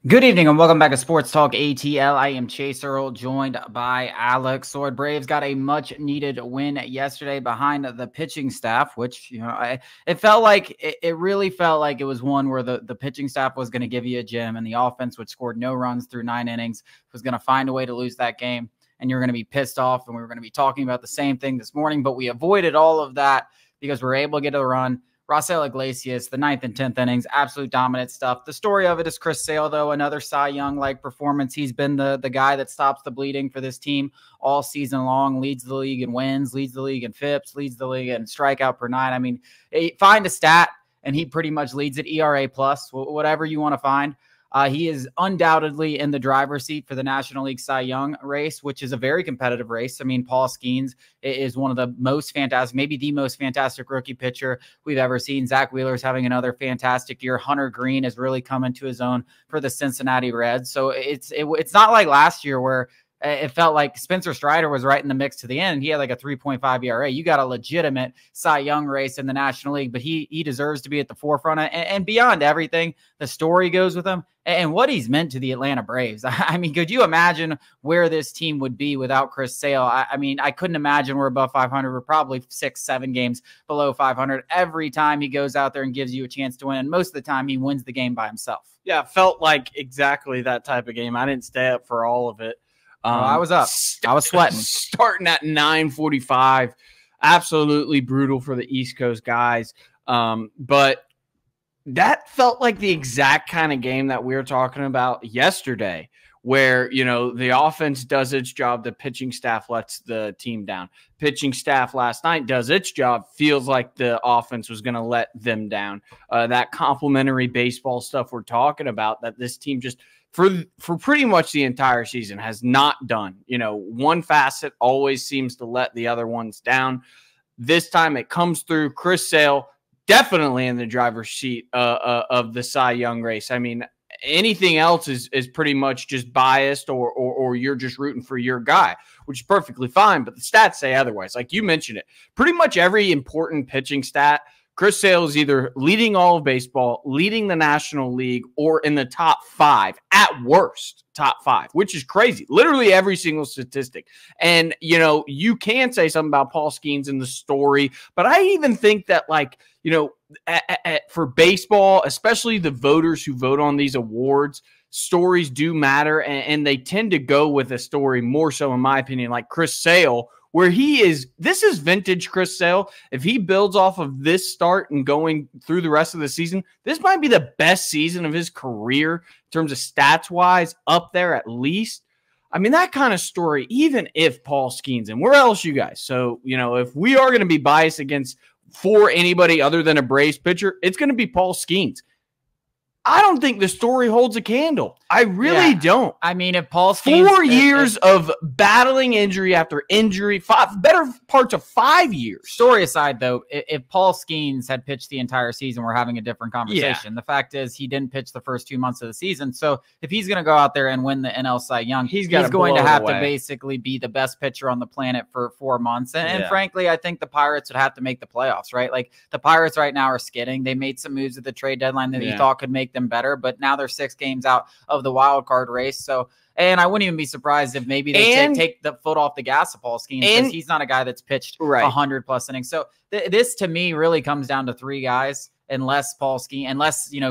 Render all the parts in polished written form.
Good evening and welcome back to Sports Talk ATL. I am Chase Earl, joined by Alex Sword. Braves got a much-needed win yesterday behind the pitching staff, which, it really felt like it was one where the pitching staff was going to give you a gem, and the offense, which scored no runs through 9 innings, was going to find a way to lose that game, and you're going to be pissed off, and we were going to be talking about the same thing this morning, but we avoided all of that because we were able to get a run. Raisel Iglesias, the 9th and 10th innings, absolute dominant stuff. The story of it is Chris Sale, though, another Cy Young-like performance. He's been the guy that stops the bleeding for this team all season long, leads the league in wins, leads the league in FIPS, leads the league in strikeout per nine. I mean, find a stat, and he pretty much leads it, ERA plus, whatever you want to find. He is undoubtedly in the driver's seat for the National League Cy Young race, which is a very competitive race. I mean, Paul Skeens is one of the most fantastic, maybe the most fantastic rookie pitcher we've ever seen. Zach Wheeler is having another fantastic year. Hunter Green is really coming to his own for the Cincinnati Reds. So it's not like last year where it felt like Spencer Strider was right in the mix to the end. He had like a 3.5 ERA. You got a legitimate Cy Young race in the National League, but he deserves to be at the forefront. And beyond everything, the story goes with him and what he's meant to the Atlanta Braves. I mean, could you imagine where this team would be without Chris Sale? I mean, I couldn't imagine we're above 500. We're probably 6-7 games below 500 every time he goes out there and gives you a chance to win. And most of the time he wins the game by himself. Yeah, it felt like exactly that type of game. I didn't stay up for all of it. I was up. I was sweating. Starting at 9:45. Absolutely brutal for the East Coast guys. But that felt like the exact kind of game that we were talking about yesterday, where, you know, the offense does its job, the pitching staff lets the team down. Pitching staff last night does its job, feels like the offense was going to let them down. That complimentary baseball stuff we're talking about, that this team just for pretty much the entire season has not done. You know, one facet always seems to let the other ones down. This time it comes through. Chris Sale definitely in the driver's seat of the Cy Young race. I mean, anything else is pretty much just biased or you're just rooting for your guy, which is perfectly fine. But the stats say otherwise. Like you mentioned it, pretty much every important pitching stat, Chris Sale is either leading all of baseball, leading the National League, or in the top 5, at worst, top 5, which is crazy. Literally every single statistic. And, you know, you can say something about Paul Skeens in the story, but I even think that, like, you know, for baseball, especially the voters who vote on these awards, stories do matter, and they tend to go with a story more so, in my opinion, like Chris Sale, where this is vintage Chris Sale. If he builds off of this start and going through the rest of the season, this might be the best season of his career in terms of stats-wise, up there at least. I mean, that kind of story, even if Paul Skeens, and we're LSU guys. So, you know, if we are going to be biased for anybody other than a Braves pitcher, it's going to be Paul Skeens. I don't think the story holds a candle. I really don't. I mean, if Paul Skeens... 4 years of battling injury after injury, better parts of 5 years. Story aside, though, if Paul Skeens had pitched the entire season, we're having a different conversation. Yeah. The fact is he didn't pitch the first 2 months of the season. So if he's going to go out there and win the NL Cy Young, he's going to have to basically be the best pitcher on the planet for 4 months. And frankly, I think the Pirates would have to make the playoffs, right? Like the Pirates right now are skidding. They made some moves at the trade deadline that you thought could make them better, but now they're 6 games out of the wild card race. So, and I wouldn't even be surprised if maybe they take the foot off the gas of Paul Skeens, because he's not a guy that's pitched 100 plus innings. So this to me really comes down to 3 guys, unless Paul Skeens,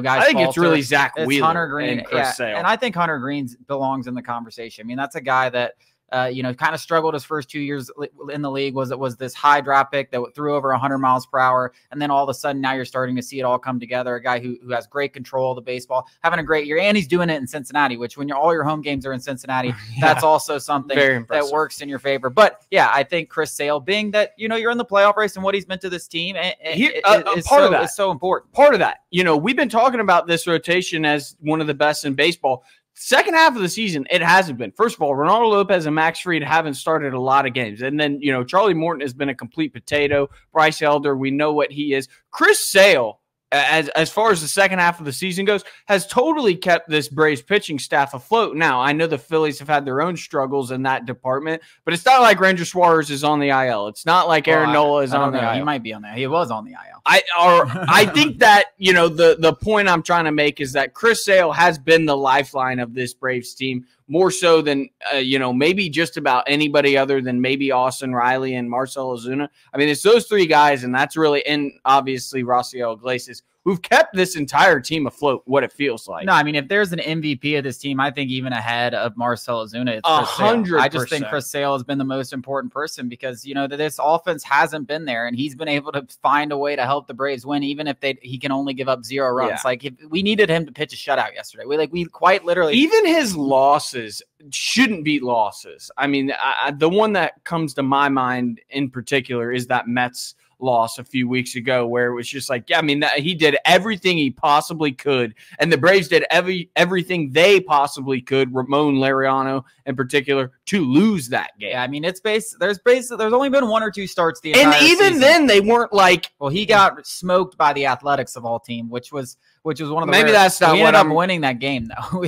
guys. I think it's really Zach Wheeler, Hunter Green, and Chris Sale. And I think Hunter Green belongs in the conversation. I mean, that's a guy that kind of struggled his first 2 years in the league. Was this high draft pick that threw over 100 miles per hour. And then all of a sudden now you're starting to see it all come together. A guy who has great control of the baseball, having a great year. And he's doing it in Cincinnati, which when all your home games are in Cincinnati, that's also something that works in your favor. But yeah, I think Chris Sale, being that, you're in the playoff race and what he's meant to this team, is so important. Part of that, we've been talking about this rotation as one of the best in baseball. Second half of the season, it hasn't been. First of all, Ronaldo Lopez and Max Fried haven't started a lot of games. And then, Charlie Morton has been a complete potato. Bryce Elder, we know what he is. Chris Sale as far as the second half of the season goes, has totally kept this Braves pitching staff afloat. Now, I know the Phillies have had their own struggles in that department, but it's not like Ranger Suarez is on the IL. It's not like Aaron Nola is on the IL. He might be on there. He was on the IL. I think that, the point I'm trying to make is that Chris Sale has been the lifeline of this Braves team more so than, maybe just about anybody other than maybe Austin Riley and Marcell Ozuna. I mean, it's those three guys, and that's really, and obviously Raisel Iglesias, who've kept this entire team afloat, what it feels like. No, I mean, if there's an MVP of this team, I think even ahead of Marcell Ozuna, it's 100%. I just think Chris Sale has been the most important person because, this offense hasn't been there, and he's been able to find a way to help the Braves win, even if he can only give up 0 runs. Yeah. Like, if we needed him to pitch a shutout yesterday. We quite literally. Even his losses shouldn't be losses. I mean, the one that comes to my mind in particular is that Mets loss a few weeks ago where it was just like, he did everything he possibly could, and the Braves did everything they possibly could, Ramon Laureano in particular, to lose that game. Yeah, I mean, there's only been 1 or 2 starts the entire season. Then they weren't like, well, he got smoked by the Athletics of all team, which was one of the maybe that's not we what ended up winning that game though.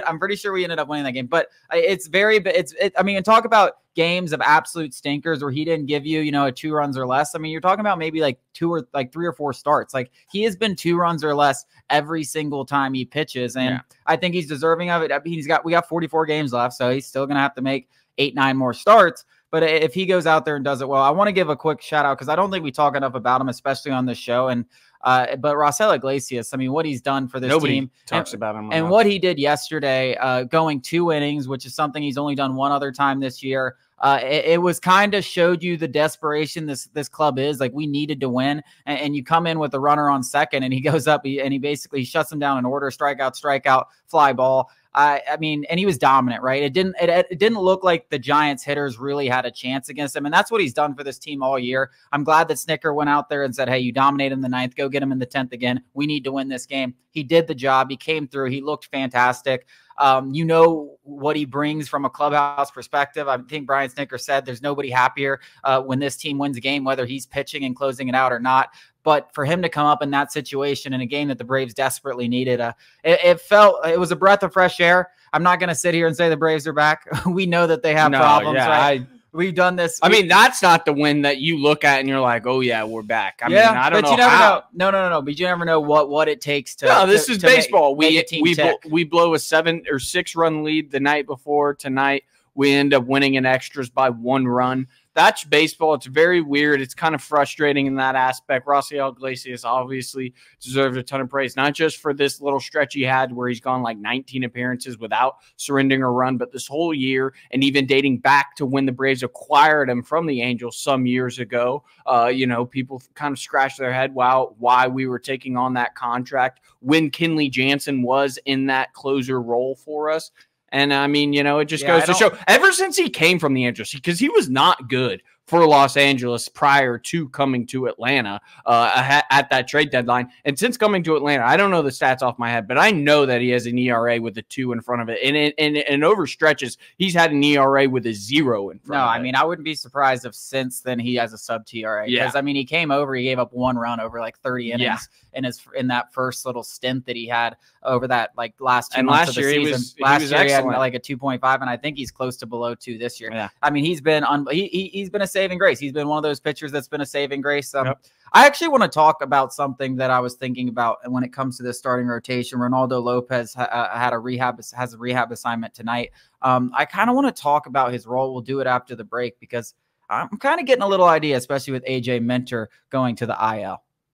I'm pretty sure we ended up winning that game, but and talk about games of absolute stinkers where he didn't give you, a 2 runs or less. I mean, you're talking about maybe like 3 or 4 starts. Like, he has been 2 runs or less every single time he pitches. And I think he's deserving of it. I mean, we got 44 games left, so he's still going to have to make 8-9 more starts. But if he goes out there and does it well, I want to give a quick shout out because I don't think we talk enough about him, especially on this show. And but Raisel Iglesias, I mean, what he's done for this Nobody team talks about him and what he did yesterday, going 2 innings, which is something he's only done one other time this year. It was kind of showed you the desperation this club is. Like, we needed to win, and you come in with a runner on second, and he goes up and he basically shuts him down in order, strikeout, fly ball. I mean, and he was dominant, right? It didn't look like the Giants hitters really had a chance against him, and that's what he's done for this team all year. I'm glad that Snitker went out there and said, hey, you dominated in the 9th, go get him in the 10th again. We need to win this game. He did the job. He came through. He looked fantastic. What he brings from a clubhouse perspective. I think Brian Snitker said there's nobody happier when this team wins a game, whether he's pitching and closing it out or not. But for him to come up in that situation in a game that the Braves desperately needed, it was a breath of fresh air. I'm not going to sit here and say the Braves are back. We know that they have problems, right? We've done this. I mean, that's not the win that you look at and you're like, oh yeah, we're back. I mean, I don't know. You never how. know. No. But you never know what it takes to. No, this is baseball. We blow a 7 or 6 run lead the night before. Tonight we end up winning in extras by 1 run. That's baseball. It's very weird. It's kind of frustrating in that aspect. Raisel Iglesias obviously deserves a ton of praise, not just for this little stretch he had where he's gone like 19 appearances without surrendering a run, but this whole year, and even dating back to when the Braves acquired him from the Angels some years ago. People kind of scratched their head why we were taking on that contract when Kenley Jansen was in that closer role for us. And I mean, it just goes to show ever since he came from the Angels, because he was not good for Los Angeles prior to coming to Atlanta at that trade deadline. And since coming to Atlanta, I don't know the stats off my head, but I know that he has an ERA with a 2 in front of it. And over stretches, he's had an ERA with a 0 in front of it. No, I mean, I wouldn't be surprised if since then he has a sub-TRA. Because, I mean, he came over, he gave up 1 run over like 30 innings in that first little stint that he had over that like last 2 months of the season. Last year he had like a 2.5, and I think he's close to below 2 this year. Yeah. I mean, he's been a saving grace. He's been one of those pitchers that's been a saving grace. I actually want to talk about something that I was thinking about when it comes to this starting rotation. Ronaldo Lopez has a rehab assignment tonight. I kind of want to talk about his role. We'll do it after the break because I'm kind of getting a little idea, especially with AJ Minter going to the IL.